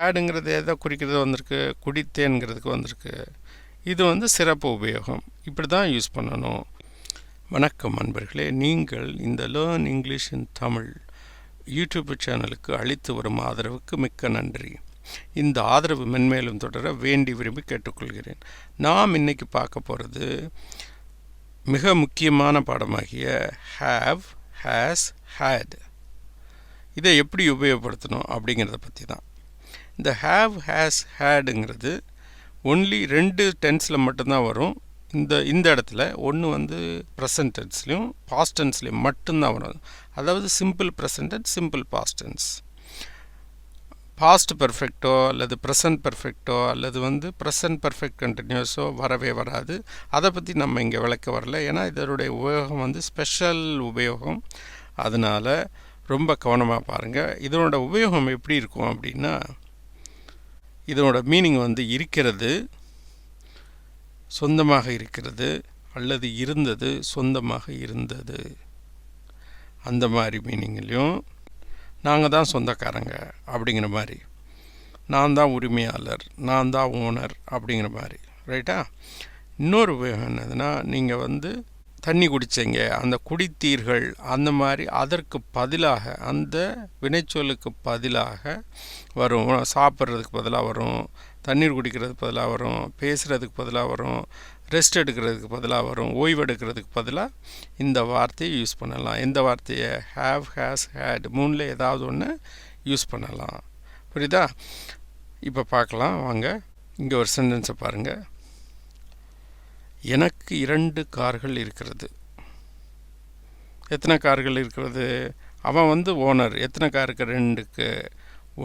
ஹேடுங்கிறது எதை குறிக்கிறது வந்திருக்கு, குடித்தேன்கிறதுக்கு வந்திருக்கு. இது வந்து சிறப்பு உபயோகம். இப்படி தான் யூஸ் பண்ணணும். வணக்கம் நண்பர்களே, நீங்கள் இந்த லேர்ன் இங்கிலீஷ் இன் தமிழ் யூடியூப் சேனலுக்கு அளித்து வரும் ஆதரவுக்கு மிக்க நன்றி. இந்த ஆதரவு மென்மேலும் தொடர வேண்டி விரும்பி கேட்டுக்கொள்கிறேன். நாம் இன்னைக்கு பார்க்க போகிறது மிக முக்கியமான பாடமாகிய ஹேவ், ஹேஸ், ஹேட். இதை எப்படி உபயோகப்படுத்தணும் அப்படிங்கிறத பற்றி தான். இந்த ஹேவ், ஹேஸ், ஹேடுங்கிறது ஒன்லி 2 டென்ஸில் மட்டும்தான் வரும். இந்த இடத்துல ஒன்று வந்து ப்ரெசன்ட் டென்ஸ்லையும் பாஸ்ட் டென்ஸ்லையும் மட்டும்தான் வரும். அதாவது simple present tense, simple past tense. Past பெர்ஃபெக்டோ அல்லது ப்ரெசன்ட் பெர்ஃபெக்டோ அல்லது வந்து ப்ரெசன்ட் பெர்ஃபெக்ட் கண்டினியூஸோ வரவே வராது. அதை பற்றி நம்ம இங்கே விளக்க வரல. ஏன்னா இதனுடைய உபயோகம் வந்து ஸ்பெஷல் உபயோகம். அதனால் ரொம்ப கவனமாக பாருங்கள். இதனோட உபயோகம் எப்படி இருக்கும் அப்படின்னா, இதனோட மீனிங் வந்து இருக்கிறது, சொந்தமாக இருக்கிறது, அல்லது இருந்தது, சொந்தமாக இருந்தது, அந்த மாதிரி மீனிங்லையும் நாங்கள் தான் சொந்தக்காரங்க அப்படிங்கிற மாதிரி, நான் தான் உரிமையாளர், நான் தான் ஓனர் அப்படிங்கிற மாதிரி, ரைட்டா? இன்னொரு உபயோகம் என்னதுன்னா, நீங்கள் வந்து தண்ணி குடித்தீங்க, அந்த குடித்தீர்கள், அந்த மாதிரி அதற்கு பதிலாக, அந்த வினைச்சொல்லுக்கு பதிலாக வரும். சாப்பிட்றதுக்கு பதிலாக வரும், தண்ணீர் குடிக்கிறதுக்கு பதிலாக வரும், பேசுகிறதுக்கு பதிலாக வரும், ரெஸ்ட் எடுக்கிறதுக்கு பதிலாக வரும், ஓய்வு எடுக்கிறதுக்கு பதிலாக இந்த வார்த்தையை யூஸ் பண்ணலாம். இந்த வார்த்தையை ஹேவ், ஹேஸ், ஹேட் மூணில் ஏதாவது ஒன்று யூஸ் பண்ணலாம். புரியுதா? இப்போ பார்க்கலாம் வாங்க. இங்கே ஒரு சென்டென்ஸை பாருங்கள். எனக்கு 2 கார்கள் இருக்கிறது. எத்தனை கார்கள் இருக்கிறது? அவன் வந்து ஓனர். எத்தனை காருக்கு? 2க்கு.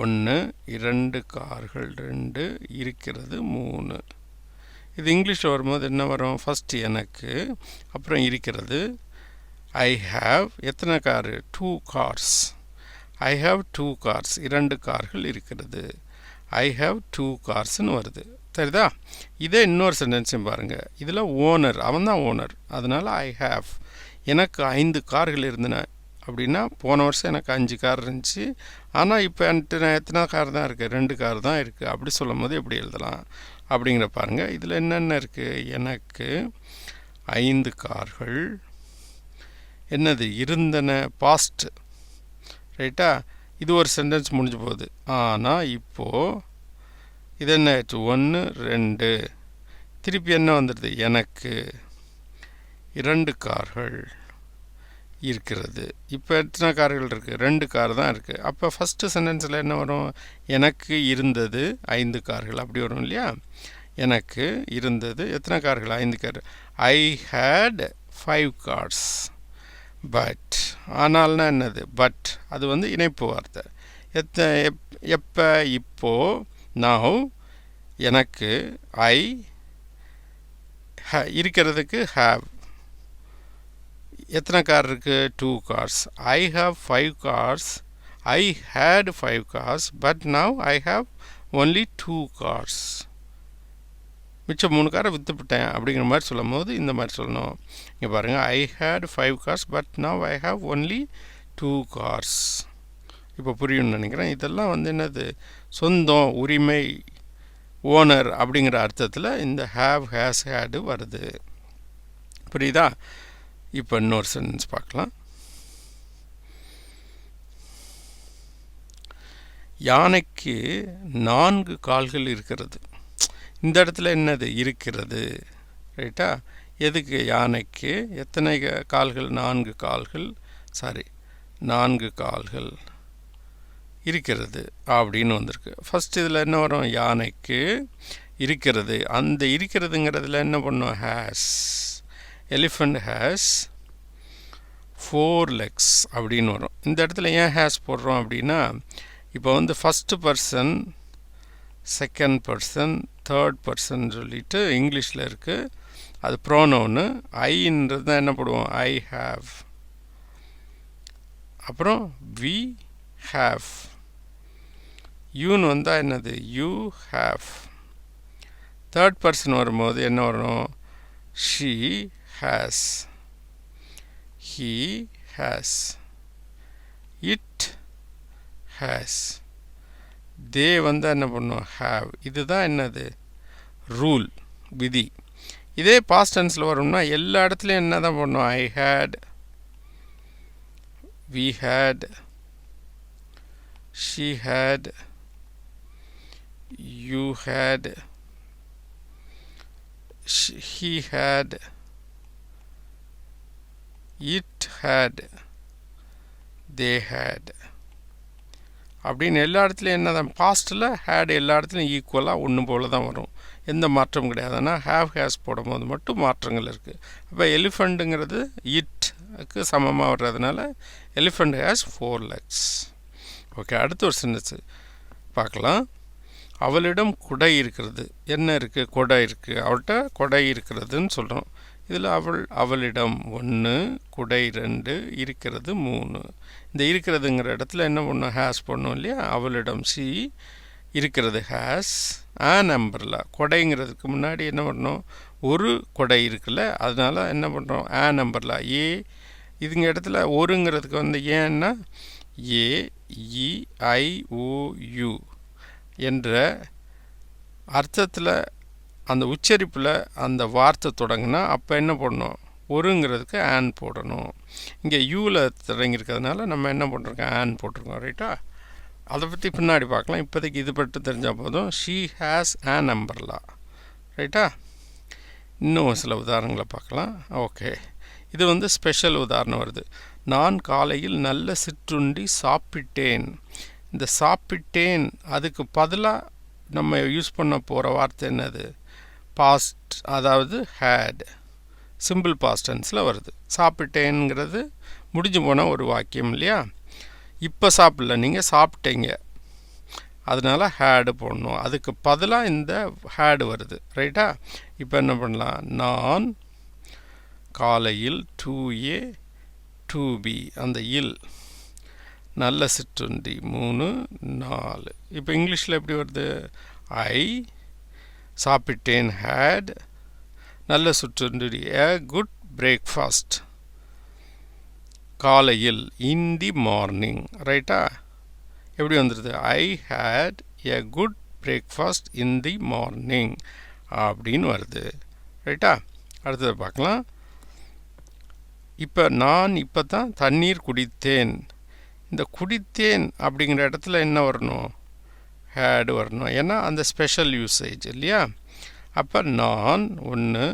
1, 2 கார்கள், 2 இருக்கிறது 3. இது இங்கிலீஷில் வரும்போது என்ன வரும்? ஃபஸ்ட்டு எனக்கு, அப்புறம் இருக்கிறது. ஐ ஹாவ், எத்தனை car? 2 cars. I have 2 cars, 2 கார்கள் இருக்கிறது. ஐ ஹாவ் 2 கார்ஸ்ன்னு வருது. சரிதா? இதே இன்னொரு சென்டென்ஸையும் பாருங்கள். இதில் ஓனர், அவன் தான் ஓனர். அதனால் ஐ ஹாவ், எனக்கு 5 கார்கள் இருந்தன அப்படின்னா, போன வருஷம் எனக்கு 5 கார் இருந்துச்சு, ஆனால் இப்போ என்கிட்ட எத்தனை கார் தான் இருக்குது? 2 கார் தான் இருக்குது. அப்படி சொல்லும் போது எப்படி எழுதலாம் அப்படிங்கிற பாருங்கள். இதில் என்னென்ன இருக்குது? எனக்கு 5 கார்கள் என்னது இருந்தன, பாஸ்ட், ரைட்டா? இது ஒரு சென்டென்ஸ் முடிஞ்சு போகுது. ஆனால் இப்போது இது என்ன ஆயிடுச்சு? 1, 2, திருப்பி என்ன வந்துடுது? எனக்கு 2 கார்கள் இருக்கிறது. இப்போ எத்தனை கார்கள் இருக்குது? 2 கார் தான் இருக்குது. அப்போ ஃபஸ்ட்டு சென்டென்ஸில் என்ன வரும்? எனக்கு இருந்தது 5 கார்கள், அப்படி வரும் இல்லையா? எனக்கு இருந்தது எத்தனை கார்கள்? 5 car. I had 5 cars. But, ஆனால்னா என்னது? பட், அது வந்து இணைப்பு வார்த்தை. எப்போ? இப்போது. நவ், எனக்கு ஐ இருக்கிறதுக்கு ஹேவ், எத்தனை கார் இருக்குது? 2 cars. I have 5 cars. I had 5 cars, but now I have only 2 cars. மிச்சம் 3 காரை விற்றுப்பிட்டேன் அப்படிங்கிற மாதிரி சொல்லும் போது இந்த மாதிரி சொல்லணும். இங்கே பாருங்கள், I had 5 cars, but now I have only 2 cars. இப்போ புரியும்னு நினைக்கிறேன். இதெல்லாம் வந்து என்னது? சொந்தம், உரிமை, ஓனர் அப்படிங்கிற அர்த்தத்தில் இந்த ஹேவ், ஹேஸ், ஹேடு வருது. புரியுதா? இப்போ இன்னொரு சென்டென்ஸ் பார்க்கலாம். யானைக்கு 4 கால்கள் இருக்கிறது. இந்த இடத்துல என்னது? இருக்கிறது, ரைட்டா? எதுக்கு? யானைக்கு எத்தனை கால்கள்? 4 கால்கள், 4 கால்கள் இருக்கிறது அப்படின்னு வந்திருக்கு. ஃபஸ்ட் இதில் என்ன வரும்? யானைக்கு இருக்கிறது. அந்த இருக்கிறதுங்கிறதுல என்ன பண்ணும்? ஹேஸ். எலிஃபண்ட் ஹேஸ் 4 legs அப்படின்னு வரும். இந்த இடத்துல ஏன் ஹேஸ் போடுறோம் அப்படின்னா, இப்போ வந்து first person, second person, third person சொல்லிட்டு இங்கிலீஷில் இருக்குது. அது ப்ரோனவுன்னு. ஐன்றது தான் என்ன போடுவோம்? I have. அப்புறம் வி ஹாவ். யூன்னு வந்தால் என்னது? You have. தேர்ட் பர்சன் வரும்போது என்ன வரும்? She has, he has, it has, they வந்து என்ன பண்ணும் ஹேவ். இதுதான் என்னது ரூல் விதி. இதே பாஸ்ட் டென்ஸில் வரும்னா எல்லா இடத்துலையும் என்ன தான் பண்ணும் ஐ had, we had, she had, you had, he had, it had, they had அப்படின்னு எல்லா இடத்துலையும் என்ன தான் பாஸ்ட்டில் ஹேட் எல்லா இடத்துலையும் ஈக்குவலாக ஒன்று போல் தான் வரும். எந்த மாற்றமும் கிடையாது. ஆனால் ஹேவ் ஹேஸ் போடும்போது மட்டும் மாற்றங்கள் இருக்குது. அப்போ எலிஃபண்ட்டுங்கிறது இட்க்கு சமமாக வர்றதுனால எலிஃபண்ட் ஹேஸ் 4 legs. ஓகே, அடுத்த ஒரு சென்டென்ஸ் பார்க்கலாம். அவளிடம் குடை இருக்கிறது. என்ன இருக்குது? கொடை இருக்குது. அவள்கிட்ட கொடை இருக்கிறதுன்னு சொல்கிறோம். இதில் அவளிடம் 1, குடை 2, இருக்கிறது 3. இந்த இருக்கிறதுங்கிற இடத்துல என்ன பண்ணும் ஹேஸ் பண்ணும் இல்லையா. அவளிடம் சி இருக்கிறது ஹேஸ் ஆன் அம்பர்லா. கொடைங்கிறதுக்கு முன்னாடி என்ன பண்ணணும் ஒரு கொடை இருக்குல்ல, அதனால என்ன பண்ணுறோம் ஆன் அம்பர்லா ஏ. இதுங்க இடத்துல ஒருங்கிறதுக்கு வந்து ஏன்னா AEIOU என்ற அர்த்தத்தில் அந்த உச்சரிப்பில் அந்த வார்த்தை தொடங்கினா அப்போ என்ன பண்ணணும் ஒருங்கிறதுக்கு ஆன் போடணும். இங்கே யூவில் தொடங்கியிருக்கிறதுனால நம்ம என்ன பண்ணுறோம் ஆன் போட்டிருக்கோம். ரைட்டா? அதை பற்றி பின்னாடி பார்க்கலாம். இப்போதைக்கு இது பற்றி தெரிஞ்சால் போதும். She has on umbrella. ரைட்டா? இன்னும் சில உதாரணங்களை பார்க்கலாம். ஓகே, இது வந்து ஸ்பெஷல் உதாரணம் வருது. நான் காலையில் நல்ல சிற்றுண்டி சாப்பிட்டேன். இந்த சாப்பிட்டேன் அதுக்கு பதிலாக நம்ம யூஸ் பண்ண போகிற வார்த்தை என்னது பாஸ்ட், அதாவது ஹேட். சிம்பிள் பாஸ்ட் டென்ஸில் வருது. சாப்பிட்டேங்கிறது முடிஞ்சு போன ஒரு வாக்கியம் இல்லையா. இப்போ சாப்பிடல, நீங்கள் சாப்பிட்டீங்க, அதனால் ஹேடு போடணும். அதுக்கு பதிலாக இந்த ஹேடு வருது. ரைட்டா? இப்போ என்ன பண்ணலாம், நான் காலையில் 2A 2B அந்த இல் நல்ல சிற்றுண்டி 3 4. இப்போ இங்கிலீஷில் எப்படி வருது ஐ சாப்பிட்டேன் ஹேட் நல்ல சிற்றுண்டி a good breakfast காலையில் in the morning. ரைட்டா? எப்படி வந்துடுது ஐ had a good breakfast in the morning அப்படின்னு வருது. ரைட்டா? அடுத்தது பார்க்கலாம். இப்போ நான் இப்போ தான் தண்ணீர் குடித்தேன். இந்த குடித்தேன் அப்படிங்கிற இடத்துல என்ன வரணும் ஹேடு வரணும். ஏன்னா அந்த ஸ்பெஷல் யூசேஜ் இல்லையா. அப்போ நான் 1,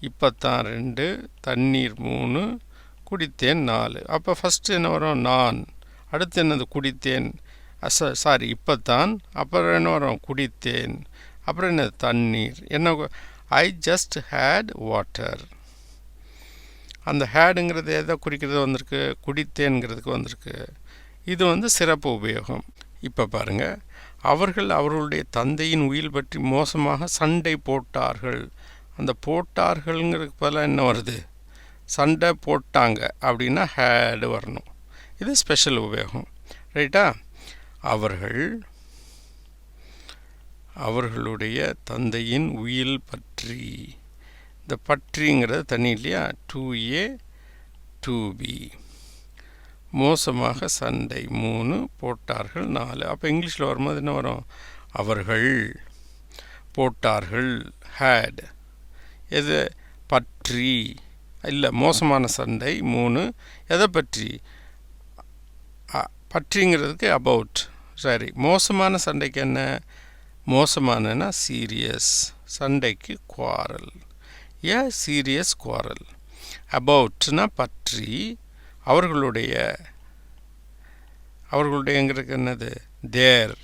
இப்போ தான் 2, தண்ணீர் 3, குடித்தேன் 4. அப்போ ஃபஸ்ட்டு என்ன வரும் நான், அடுத்து என்னது குடித்தேன், சாரி இப்போ தான், அப்புறம் என்ன வரும் குடித்தேன், அப்புறம் என்னது தண்ணீர். என்ன ஐ ஜஸ்ட் ஹேட் வாட்டர். அந்த ஹேடுங்கிறது எதை குறிக்கிறது வந்திருக்கு குடித்தேன்கிறதுக்கு வந்திருக்கு. இது வந்து சிறப்பு உபயோகம். இப்போ பாருங்கள், அவர்கள் அவர்களுடைய தந்தையின் உயில் பற்றி மோசமாக சண்டை போட்டார்கள். அந்த போட்டார்கள்ங்கிறதுக்கு பதிலாக என்ன வருது சண்டை போட்டாங்க அப்படின்னா ஹேடு வரணும். இது ஸ்பெஷல் உபயோகம். ரைட்டா? அவர்கள் அவர்களுடைய தந்தையின் உயில் பற்றி, இந்த பற்றிங்கிறது தனி இல்லையா. 2A 2B மோசமாக சண்டை 3 போட்டார்கள் 4. அப்போ இங்கிலீஷில் வரும்போது என்ன வரும் அவர்கள் போட்டார்கள் ஹேட். எது பற்றி இல்லை மோசமான சண்டை 3 எதை பற்றி பற்றிங்கிறதுக்கு அபவுட். சரி, மோசமான சண்டைக்கு என்ன மோசமானனா சீரியஸ், சண்டைக்கு குவாரல், ஏ சீரியஸ் குவாரல். அபவுட்னா பற்றி, அவர்களுடையங்கிறது என்னது தேர்.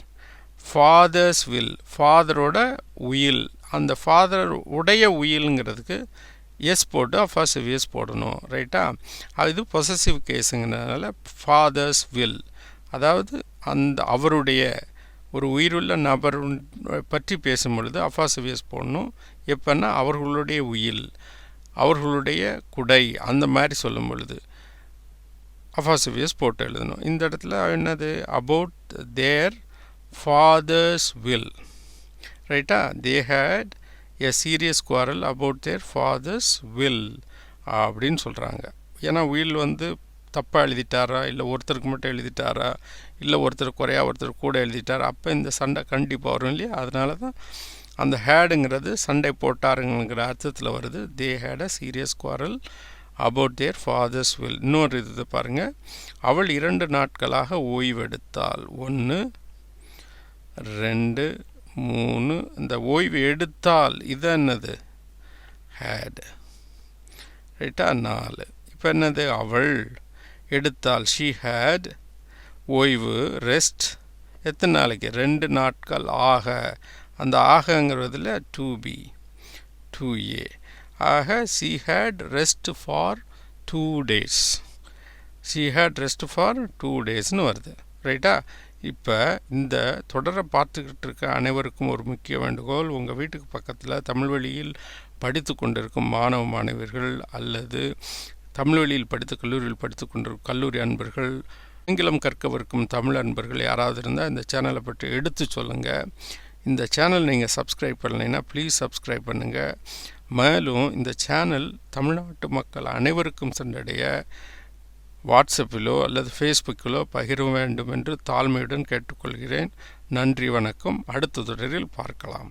ஃபாதர்ஸ் வில், ஃபாதரோட உயில், அந்த ஃபாதர் உடைய உயில்ங்கிறதுக்கு எஸ் போட்டு ஃபர்ஸ்ட் எஸ் போடணும். ரைட்டா? இது பொசசிவ் கேஸுங்கிறதுனால ஃபாதர்ஸ் வில், அதாவது அந்த அவருடைய ஒரு உயிருள்ள நபர் பற்றி பேசும் பொழுது அஃபாசிவியஸ் போடணும். எப்போன்னா அவர்களுடைய உயில், அவர்களுடைய குடை அந்த மாதிரி சொல்லும் பொழுது அஃபாசிவியஸ் போட்டு எழுதணும். இந்த இடத்துல என்னது அபவுட் தேர் ஃபாதர்ஸ் வில். ரைட்டா? They had a serious quarrel about their fathers will அப்படின்னு சொல்கிறாங்க. ஏன்னா உயில் வந்து தப்பாக எழுதிட்டாரா, இல்லை ஒருத்தருக்கு மட்டும் எழுதிட்டாரா, இல்லை ஒருத்தர் குறையா ஒருத்தர் கூட எழுதிட்டாரா, அப்போ இந்த சண்டை கண்டிப்பாக வரும் இல்லையா. அதனால தான் அந்த ஹேடுங்கிறது சண்டை போட்டாருங்கிற அர்த்தத்தில் வருது. They had a serious quarrel about their fathers will. இன்னொரு இது பாருங்கள், அவள் 2 நாட்களாக ஓய்வெடுத்தாள். 1 2 3. இந்த ஓய்வு எடுத்தால் இது என்னது, ஹேட், ரைட்டா. 4. இப்போ என்னது, அவள் எடுத்தால், ஷீ ஹேட், ஓய்வு, ரெஸ்ட், எத்தனை நாளைக்கு, 2 நாட்கள் ஆக. அந்த ஆகங்கிறதுல டு பி, 2a. ஆக she had rest for 2 days. she had rest for 2 daysனு வருது, ரைட்டா. இப்போ இந்த தொடரை பார்த்துக்கிட்டு இருக்க அனைவருக்கும் ஒரு முக்கிய வேண்டுகோள். உங்கள் வீட்டுக்கு பக்கத்தில் தமிழ் வழியில் படித்து கொண்டிருக்கும் மாணவ மாணவியர்கள் அல்லது தமிழ் வழியில் படித்து கல்லூரியில் படித்து கொண்டிருக்கும் கல்லூரி அன்பர்கள், ஆங்கிலம் கற்கவிருக்கும் தமிழ் அன்பர்கள் யாராவது இருந்தால் இந்த சேனலை பற்றி எடுத்து சொல்லுங்கள். இந்த சேனல் நீங்கள் சப்ஸ்கிரைப் பண்ணலைன்னா ப்ளீஸ் சப்ஸ்கிரைப் பண்ணுங்கள். மேலும் இந்த சேனல் தமிழ்நாட்டு மக்கள் அனைவருக்கும் சென்றடைய வாட்ஸ்அப்பிலோ அல்லது ஃபேஸ்புக்கிலோ பகிர வேண்டும் என்று தாழ்மையுடன் கேட்டுக்கொள்கிறேன். நன்றி, வணக்கம். அடுத்த தொடரில் பார்க்கலாம்.